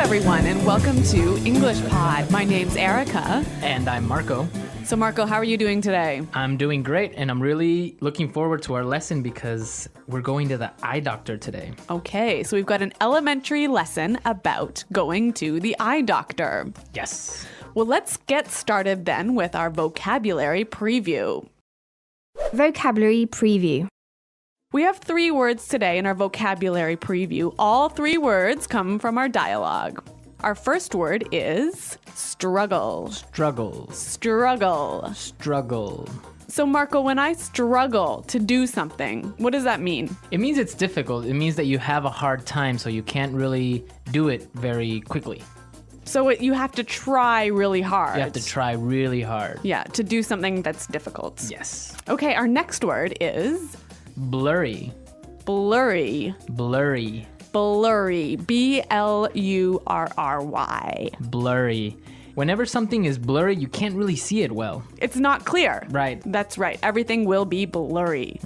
everyone, and welcome to English Pod. My name's Erica. And I'm Marco. So Marco, how are you doing today? I'm doing great, and I'm really looking forward to our lesson because we're going to the eye doctor today. Okay, so we've got an elementary lesson about going to the eye doctor. Yes. Well, let's get started then with our vocabulary preview. Vocabulary preview. We have 3 words today in our vocabulary preview. All 3 words come from our dialogue. Our first word is struggle. Struggle. Struggle. Struggle. So Marco, when I struggle to do something, what does that mean? It means it's difficult. It means that you have a hard time, so you can't really do it very quickly. So you have to try really hard. You have to try really hard. Yeah, to do something that's difficult. Yes. Okay, our next word is Blurry. blurry. Blurry. Blurry. B-L-U-R-R-Y. Blurry. Whenever something is blurry, you can't really see it well. It's not clear. Right. That's right. Everything will be blurry.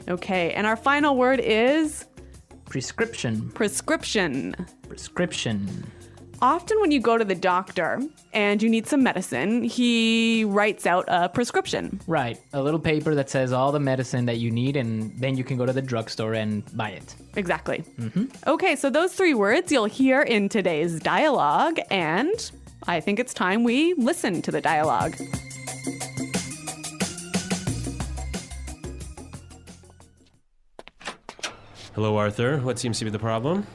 Okay, and our final word is Prescription. prescription. Prescription. Often when you go to the doctor and you need some medicine, he writes out a prescription. Right. A little paper that says all the medicine that you need, and then you can go to the drugstore and buy it. Exactly. Okay, so those 3 words you'll hear in today's dialogue, and I think it's time we listen to the dialogue. Hello, Arthur. What seems to be the problem?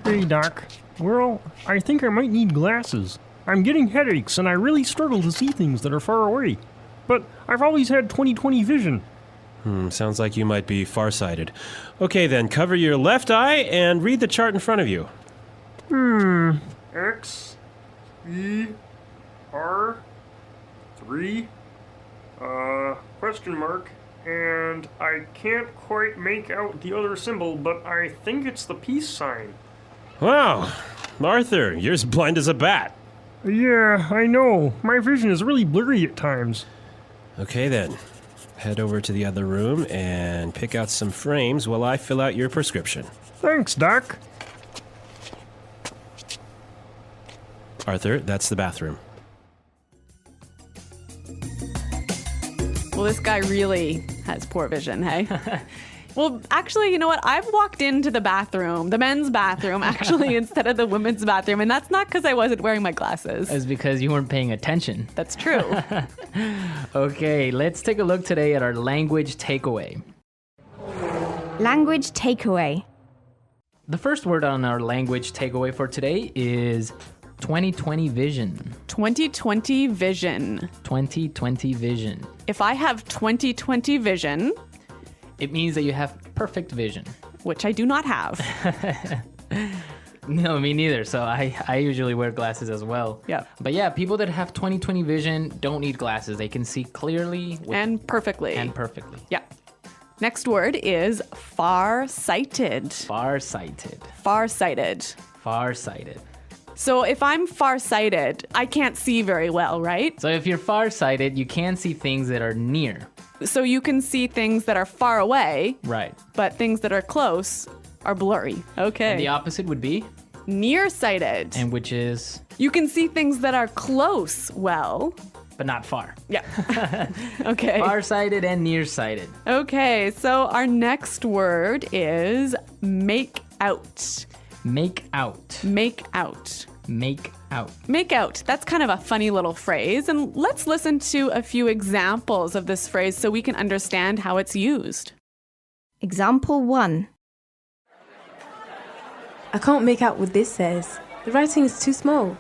Hey, Doc. Well, I think I might need glasses. I'm getting headaches, and I really struggle to see things that are far away. But I've always had 20/20 vision. Sounds like you might be farsighted. Okay, then, cover your left eye and read the chart in front of you. X, E, R, 3, question mark, and I can't quite make out the other symbol, but I think it's the peace sign. Wow, Arthur, you're as blind as a bat. Yeah, I know. My vision is really blurry at times. Okay, then. Head over to the other room and pick out some frames while I fill out your prescription. Thanks, Doc. Arthur, that's the bathroom. Well, this guy really has poor vision, hey? Well, actually, you know what? I've walked into the bathroom, the men's bathroom, actually, instead of the women's bathroom, and that's not because I wasn't wearing my glasses. It's because you weren't paying attention. That's true. Okay, let's take a look today at our language takeaway. Language takeaway. The first word on our language takeaway for today is 20/20 vision. 20/20 vision. 20/20 vision. If I have 20/20 vision, It means that you have perfect vision. which I do not have. No, me neither. So I usually wear glasses as well. Yeah. But yeah, people that have 20/20 vision don't need glasses. They can see clearly And perfectly. and perfectly. Yeah. Next word is far-sighted. Farsighted. Far-sighted. Farsighted. So if I'm far-sighted, I can't see very well, right? So if you're farsighted, you can see things that are near. So you can see things that are far away, Right. but things that are close are blurry. Okay. And the opposite would be, Nearsighted. and which is, You can see things that are close well. but not far. Yeah. Okay. Farsighted and nearsighted. Okay, so our next word is make out. Make out. Make out. Make out. Make out. That's kind of a funny little phrase. And let's listen to a few examples of this phrase so we can understand how it's used. Example 1. I can't make out what this says. The writing is too small.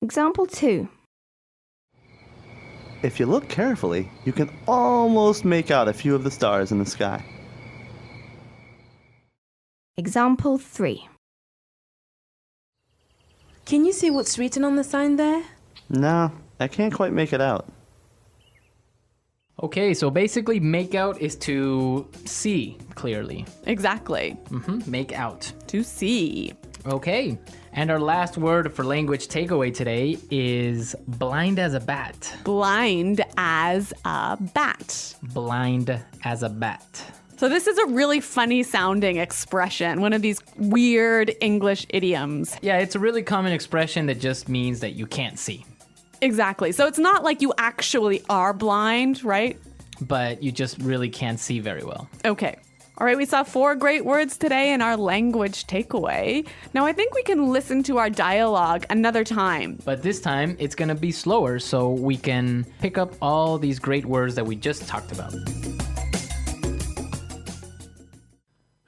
Example 2. If you look carefully, you can almost make out a few of the stars in the sky. Example 3. Can you see what's written on the sign there? No, I can't quite make it out. Okay, so basically make out is to see clearly. Exactly. Make out. To see. Okay, and our last word for language takeaway today is blind as a bat. Blind as a bat. Blind as a bat. So this is a really funny sounding expression, one of these weird English idioms. Yeah, it's a really common expression that just means that you can't see, Exactly. So it's not like you actually are blind, right? but you just really can't see very well. Okay. All right, we saw 4 great words today in our language takeaway. Now I think we can listen to our dialogue another time. But this time, it's going to be slower so we can pick up all these great words that we just talked about.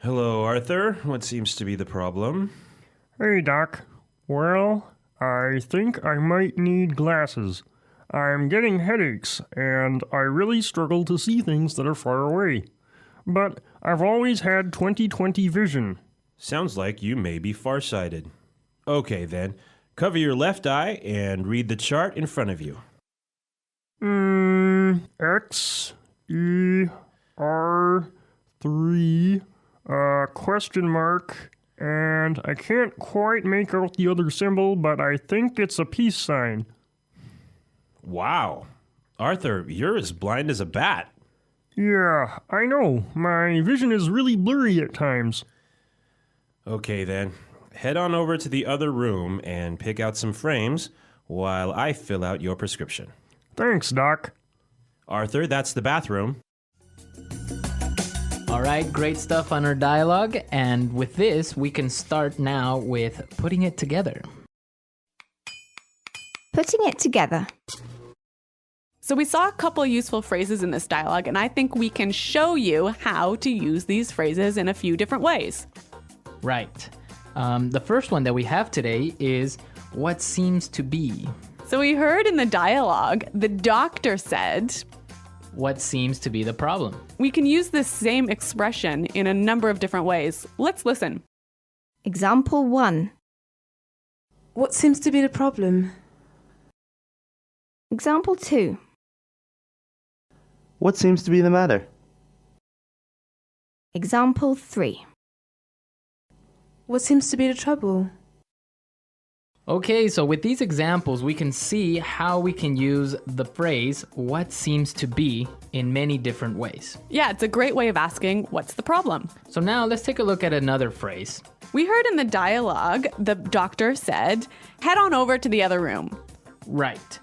Hello, Arthur. What seems to be the problem? Hey, Doc. Well, I think I might need glasses. I'm getting headaches, and I really struggle to see things that are far away. But I've always had 20/20 vision. Sounds like you may be farsighted. Okay, then. Cover your left eye and read the chart in front of you. X, E, R, 3, question mark, and I can't quite make out the other symbol, but I think it's a peace sign. Wow. Arthur, you're as blind as a bat. Yeah, I know. My vision is really blurry at times. Okay, then. Head on over to the other room and pick out some frames while I fill out your prescription. Thanks, Doc. Arthur, that's the bathroom. All right, great stuff on our dialogue. And with this, we can start now with putting it together. Putting it together. So we saw a couple useful phrases in this dialogue, and I think we can show you how to use these phrases in a few different ways. Right. The first one that we have today is what seems to be. So we heard in the dialogue, the doctor said, What seems to be the problem? we can use this same expression in a number of different ways. Let's listen. Example 1. What seems to be the problem? Example 2. What seems to be the matter? Example 3. What seems to be the trouble? Okay, so with these examples, we can see how we can use the phrase what seems to be in many different ways. Yeah, it's a great way of asking, what's the problem? So now let's take a look at another phrase. We heard in the dialogue, the doctor said, head on over to the other room. Right.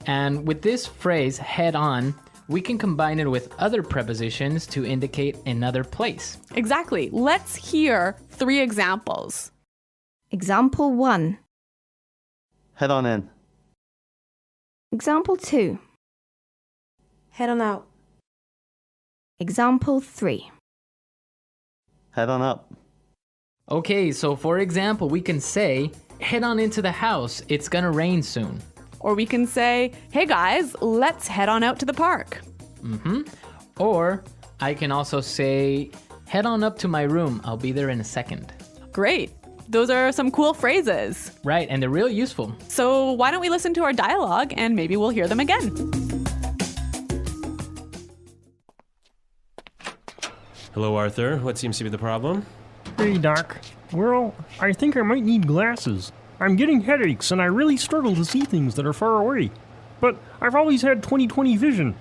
And with this phrase, head on, we can combine it with other prepositions to indicate another place. Exactly. Let's hear 3 examples. Example 1. Head on in. Example 2. Head on out. Example 3. Head on up. Okay, so for example, we can say, head on into the house, it's gonna rain soon. Or we can say, hey guys, let's head on out to the park. Or I can also say, head on up to my room, I'll be there in a second. Great. Those are some cool phrases. Right, and they're real useful. So why don't we listen to our dialogue and maybe we'll hear them again. Hello, Arthur. What seems to be the problem? Hey, Doc. Well, I think I might need glasses. I'm getting headaches, and I really struggle to see things that are far away. But I've always had 20/20 vision.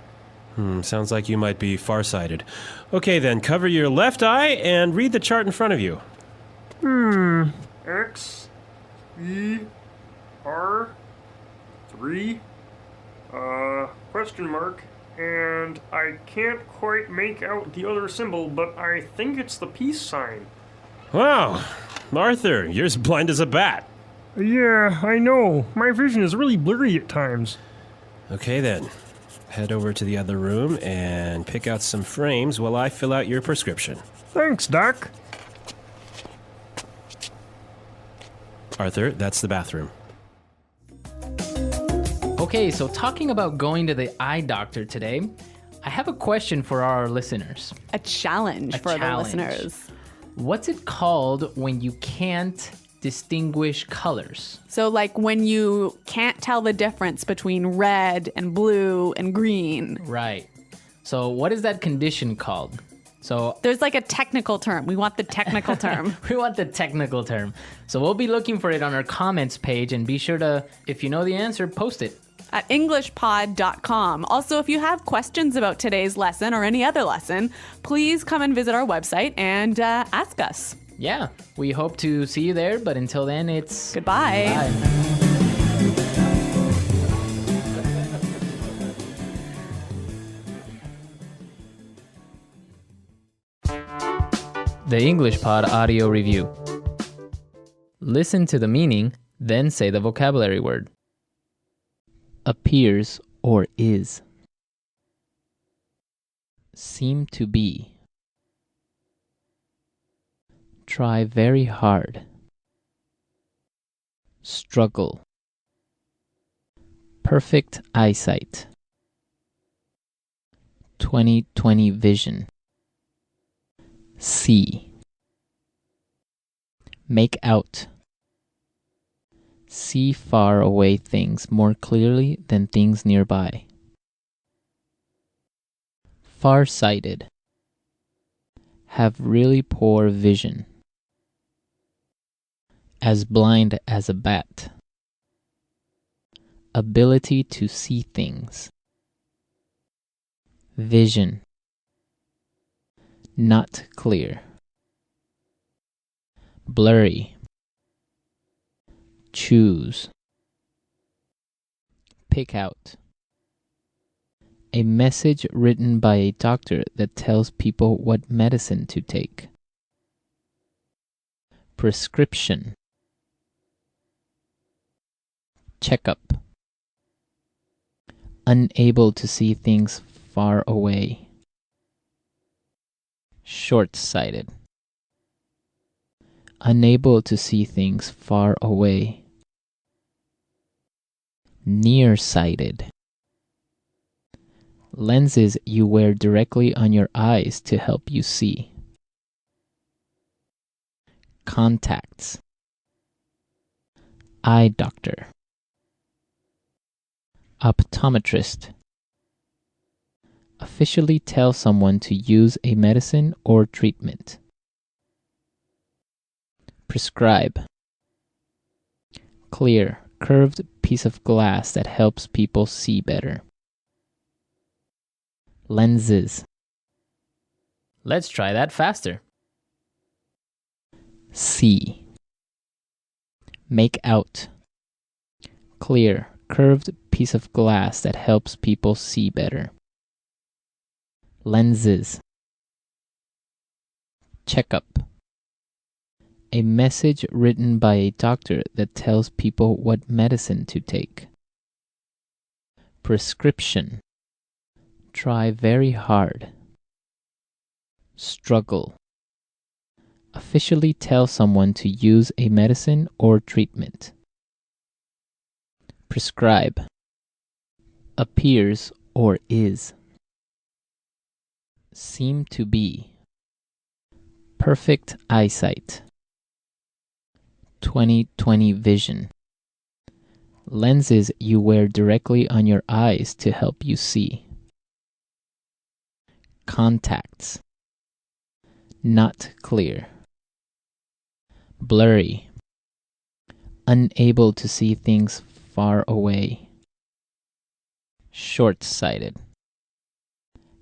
Sounds like you might be farsighted. Okay, then. Cover your left eye and read the chart in front of you. X, E, R, 3, question mark, and I can't quite make out the other symbol, but I think it's the peace sign. Wow. Arthur, you're as blind as a bat. Yeah, I know. My vision is really blurry at times. Okay, then. Head over to the other room and pick out some frames while I fill out your prescription. Thanks, Doc. Arthur, that's the bathroom. Okay, so talking about going to the eye doctor today, I have a question for our listeners. A challenge for challenge. the listeners. What's it called when you can't distinguish colors? So like when you can't tell the difference between red and blue and green. Right. So what is that condition called? So There's like a technical term. We want the technical term. we want the technical term. So we'll be looking for it on our comments page, and be sure to, if you know the answer, post it. at englishpod.com. Also, if you have questions about today's lesson or any other lesson, please come and visit our website and ask us. Yeah, we hope to see you there, but until then, it's Goodbye. bye. The English Pod Audio Review. Listen to the meaning, then say the vocabulary word. Appears or is. Seem to be. Try very hard. Struggle. Perfect eyesight. 20/20 vision. See. Make out. See far away things more clearly than things nearby. Far-sighted. Have really poor vision. As blind as a bat. Ability to see things. Vision. Not clear. Blurry. Choose. Pick out. A message written by a doctor that tells people what medicine to take. Prescription. Checkup. Unable to see things far away. Short-sighted. Unable to see things far away. Nearsighted. Lenses you wear directly on your eyes to help you see. Contacts. Eye doctor. Optometrist. Officially tell someone to use a medicine or treatment. Prescribe. Clear, curved piece of glass that helps people see better. Lenses. Let's try that faster. See. Make out. Clear, curved piece of glass that helps people see better. Lenses. Checkup. A message written by a doctor that tells people what medicine to take. Prescription. Try very hard. Struggle. Officially tell someone to use a medicine or treatment. Prescribe. Appears or is. Seem to be. Perfect eyesight. 20/20 vision. Lenses you wear directly on your eyes to help you see. Contacts. Not clear. Blurry. Unable to see things far away. Short-sighted.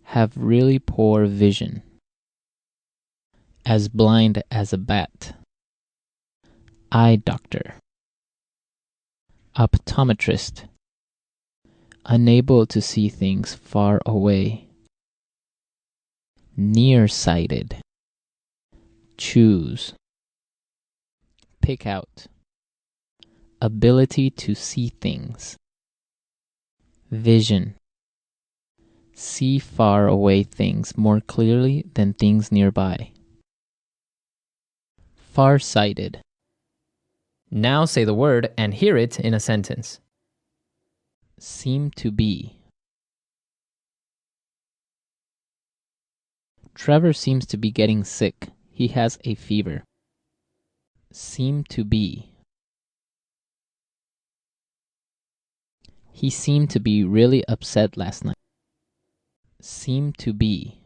Have really poor vision. As blind as a bat. Eye doctor. Optometrist. Unable to see things far away. Nearsighted. Choose. Pick out. Ability to see things. Vision. See far away things more clearly than things nearby. Far-sighted. Now say the word and hear it in a sentence. Seem to be. Trevor seems to be getting sick. He has a fever. Seem to be. He seemed to be really upset last night. Seem to be.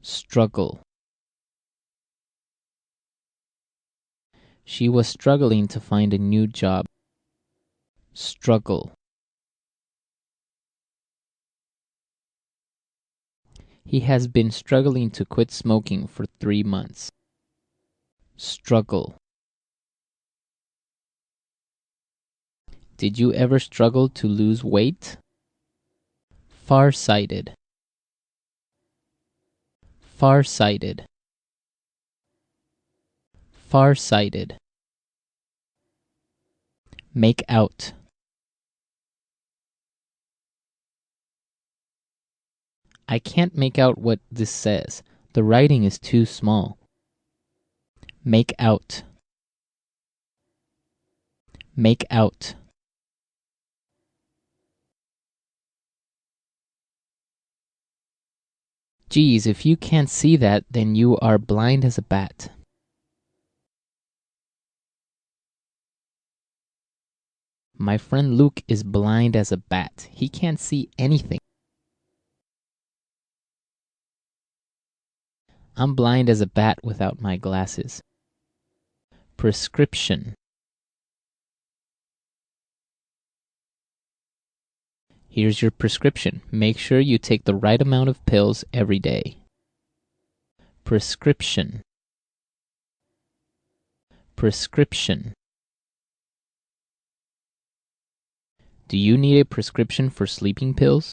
Struggle. She was struggling to find a new job. struggle. He has been struggling to quit smoking for 3 months. Struggle. Did you ever struggle to lose weight? Farsighted. Farsighted. Farsighted. Make out. I can't make out what this says. The writing is too small. Make out. Make out. Geez, if you can't see that, then you are blind as a bat. My friend Luke is blind as a bat. He can't see anything. I'm blind as a bat without my glasses. Prescription. Here's your prescription. Make sure you take the right amount of pills every day. Prescription. Prescription. Do you need a prescription for sleeping pills?